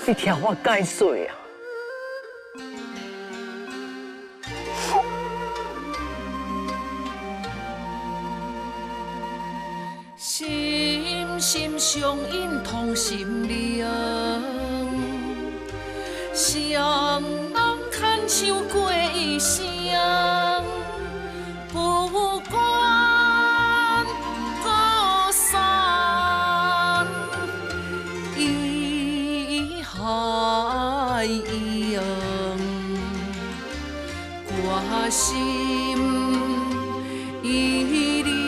你听我解说啊！心心相印同心灵，双人牵手过一生，不管高山与海洋，我心与你。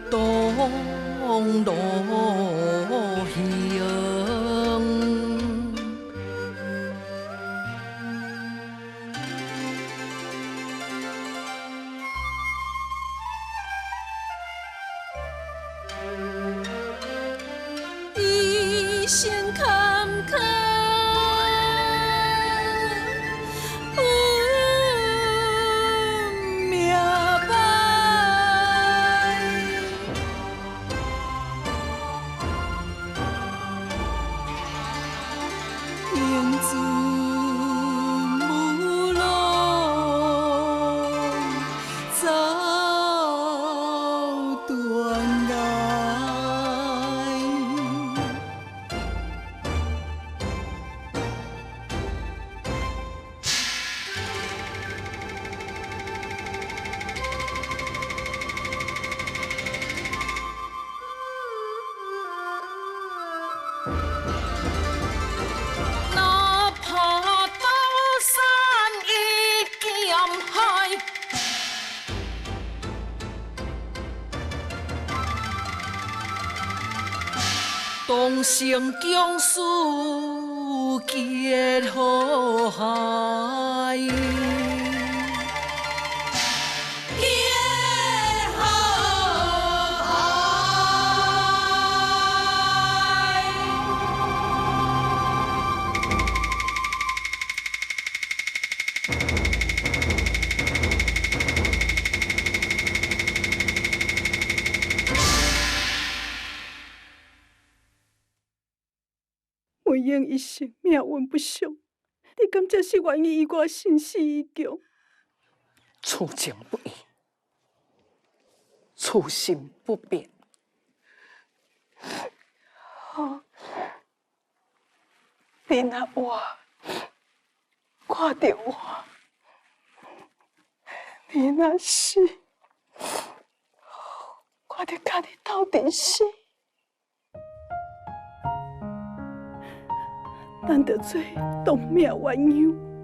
同路行，一生坎坷。哪怕刀山与剑海，同心共事结好海。文英一生命运不详，你敢真是愿意与我生死与共？此情不移，此心不变。好，你若活，看到我；你若死，我就甲你斗阵死。咱着做同命鸳鸯。